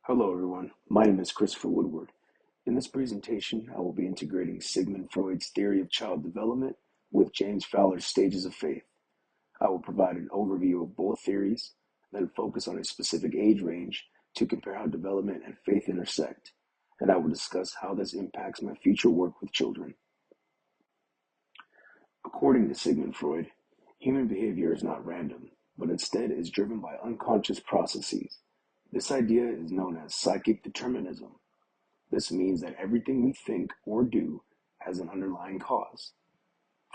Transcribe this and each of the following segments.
Hello everyone, my name is Christopher Woodward. In this presentation, I will be integrating Sigmund Freud's theory of child development with James Fowler's stages of faith. I will provide an overview of both theories, then focus on a specific age range to compare how development and faith intersect, and I will discuss how this impacts my future work with children. According to Sigmund Freud, human behavior is not random, but instead is driven by unconscious processes. This idea is known as psychic determinism. This means that everything we think or do has an underlying cause.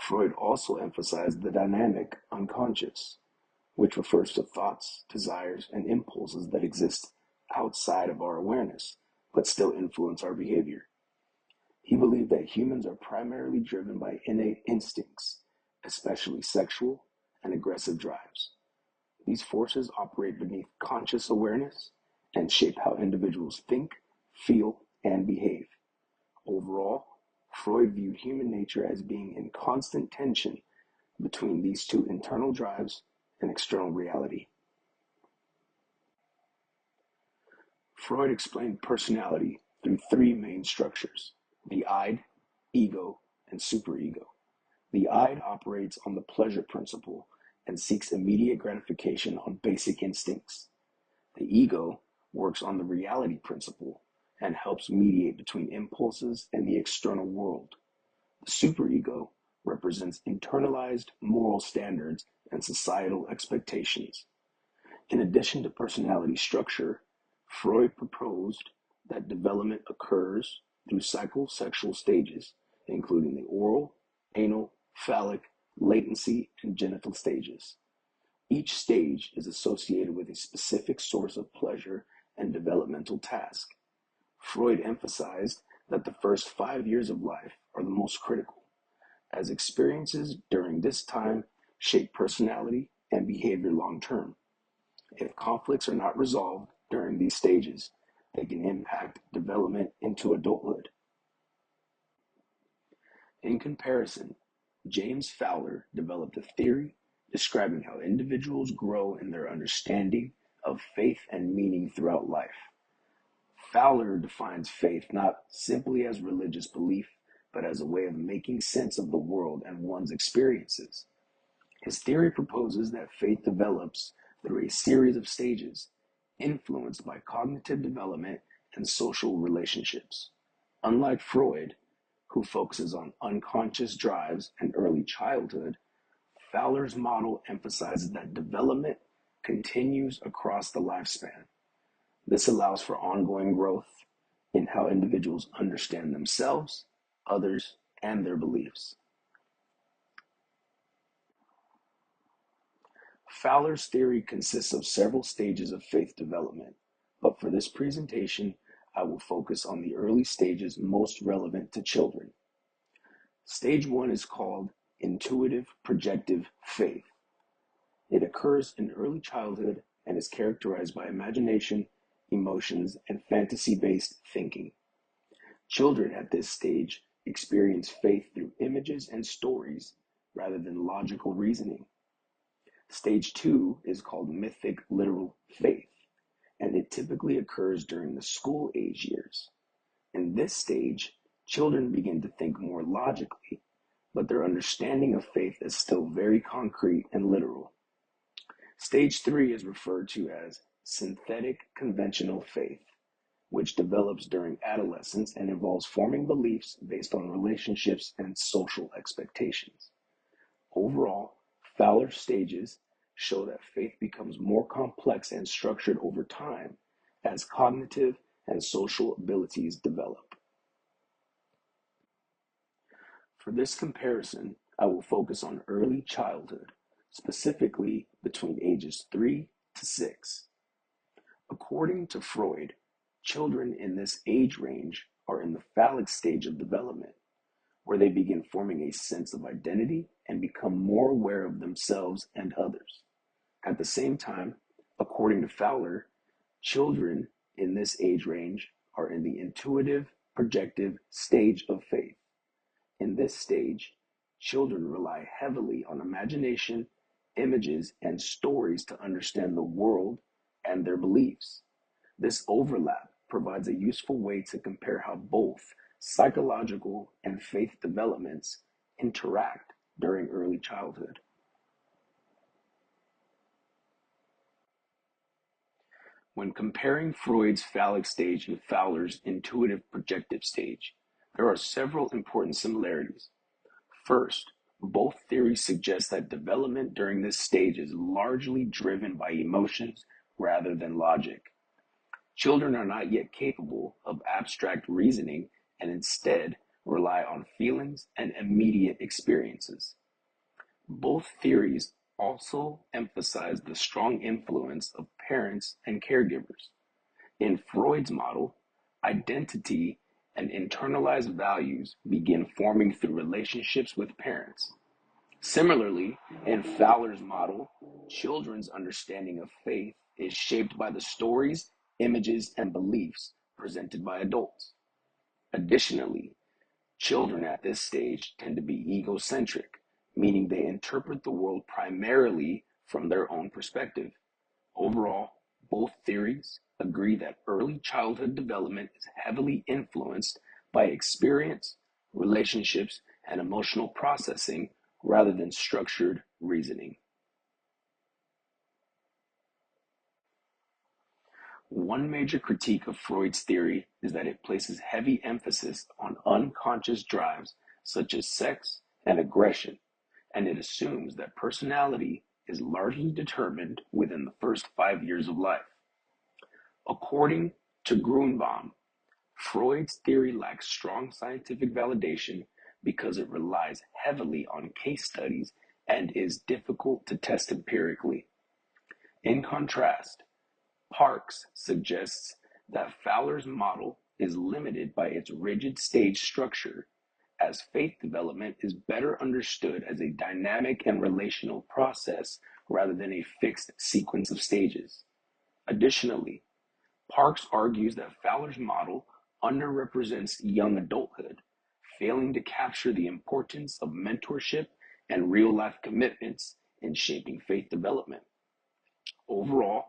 Freud also emphasized the dynamic unconscious, which refers to thoughts, desires, and impulses that exist outside of our awareness, but still influence our behavior. He believed that humans are primarily driven by innate instincts, especially sexual and aggressive drives. These forces operate beneath conscious awareness and shape how individuals think, feel, and behave. Overall, Freud viewed human nature as being in constant tension between these two internal drives and external reality. Freud explained personality through three main structures: the id, ego, and superego. The id operates on the pleasure principle and seeks immediate gratification on basic instincts. The ego works on the reality principle and helps mediate between impulses and the external world. The superego represents internalized moral standards and societal expectations. In addition to personality structure, Freud proposed that development occurs through psychosexual stages, including the oral, anal, phallic, latency, and genital stages. Each stage is associated with a specific source of pleasure and developmental task. Freud emphasized that the first 5 years of life are the most critical, as experiences during this time shape personality and behavior long term. If conflicts are not resolved during these stages, they can impact development into adulthood. In comparison, James Fowler developed a theory describing how individuals grow in their understanding of faith and meaning throughout life. Fowler defines faith not simply as religious belief, but as a way of making sense of the world and one's experiences. His theory proposes that faith develops through a series of stages, influenced by cognitive development and social relationships. Unlike Freud, who focuses on unconscious drives and early childhood, Fowler's model emphasizes that development continues across the lifespan. This allows for ongoing growth in how individuals understand themselves, others, and their beliefs. Fowler's theory consists of several stages of faith development, but for this presentation, I will focus on the early stages most relevant to children. Stage 1 is called intuitive projective faith. It occurs in early childhood and is characterized by imagination, emotions, and fantasy-based thinking. Children at this stage experience faith through images and stories rather than logical reasoning. Stage 2 is called mythic literal faith, and it typically occurs during the school age years. In this stage, children begin to think more logically, but their understanding of faith is still very concrete and literal. Stage 3 is referred to as synthetic conventional faith, which develops during adolescence and involves forming beliefs based on relationships and social expectations. Overall, Fowler's stages show that faith becomes more complex and structured over time as cognitive and social abilities develop. For this comparison, I will focus on early childhood, specifically between ages 3 to 6. According to Freud, children in this age range are in the phallic stage of development, where they begin forming a sense of identity and become more aware of themselves and others. At the same time, according to Fowler, children in this age range are in the intuitive projective stage of faith. In this stage, children rely heavily on imagination, images, and stories to understand the world and their beliefs. This overlap provides a useful way to compare how both psychological and faith developments interact during early childhood. When comparing Freud's phallic stage and Fowler's intuitive projective stage, there are several important similarities. First, both theories suggest that development during this stage is largely driven by emotions rather than logic. Children are not yet capable of abstract reasoning and instead rely on feelings and immediate experiences. Both theories also emphasize the strong influence of parents and caregivers. In Freud's model, identity and internalized values begin forming through relationships with parents. Similarly, in Fowler's model, children's understanding of faith is shaped by the stories, images, and beliefs presented by adults. Additionally, children at this stage tend to be egocentric, meaning they interpret the world primarily from their own perspective. Overall, both theories agree that early childhood development is heavily influenced by experience, relationships, and emotional processing rather than structured reasoning. One major critique of Freud's theory is that it places heavy emphasis on unconscious drives such as sex and aggression, and it assumes that personality is largely determined within the first 5 years of life. According to Grunbaum, Freud's theory lacks strong scientific validation because it relies heavily on case studies and is difficult to test empirically. In contrast, Parks suggests that Fowler's model is limited by its rigid stage structure, as faith development is better understood as a dynamic and relational process rather than a fixed sequence of stages. Additionally, Parks argues that Fowler's model underrepresents young adulthood, failing to capture the importance of mentorship and real-life commitments in shaping faith development. Overall,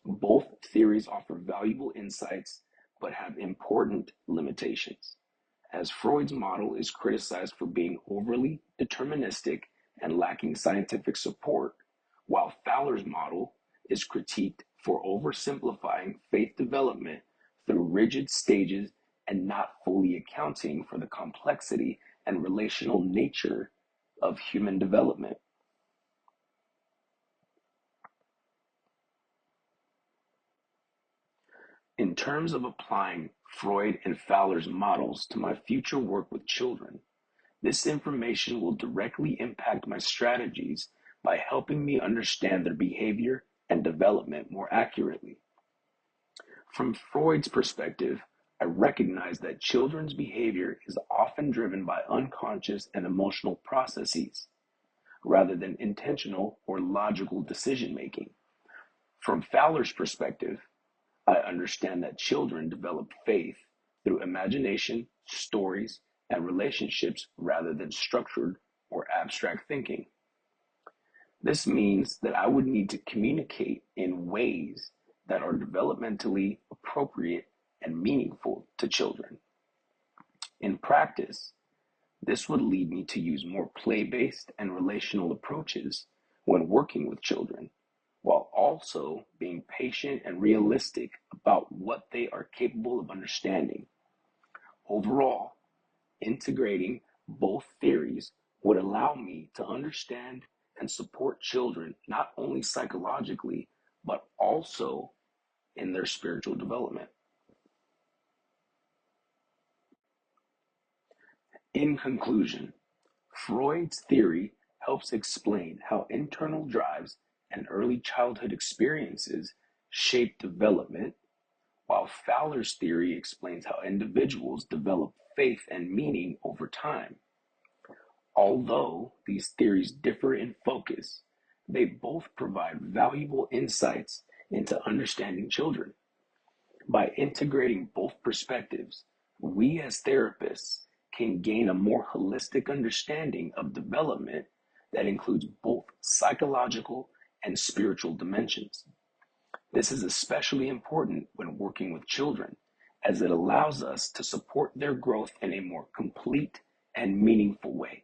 both theories offer valuable insights but have important limitations, as Freud's model is criticized for being overly deterministic and lacking scientific support, while Fowler's model is critiqued for oversimplifying faith development through rigid stages and not fully accounting for the complexity and relational nature of human development. In terms of applying Freud and Fowler's models to my future work with children, this information will directly impact my strategies by helping me understand their behavior and development more accurately. From Freud's perspective, I recognize that children's behavior is often driven by unconscious and emotional processes rather than intentional or logical decision making. From Fowler's perspective, I understand that children develop faith through imagination, stories, and relationships rather than structured or abstract thinking. This means that I would need to communicate in ways that are developmentally appropriate and meaningful to children. In practice, this would lead me to use more play-based and relational approaches when working with children, while also being patient and realistic about what they are capable of understanding. Overall, integrating both theories would allow me to understand and support children not only psychologically, but also in their spiritual development. In conclusion, Freud's theory helps explain how internal drives and early childhood experiences shape development, while Fowler's theory explains how individuals develop faith and meaning over time. Although these theories differ in focus, they both provide valuable insights into understanding children. By integrating both perspectives, we as therapists can gain a more holistic understanding of development that includes both psychological and spiritual dimensions. This is especially important when working with children, as it allows us to support their growth in a more complete and meaningful way.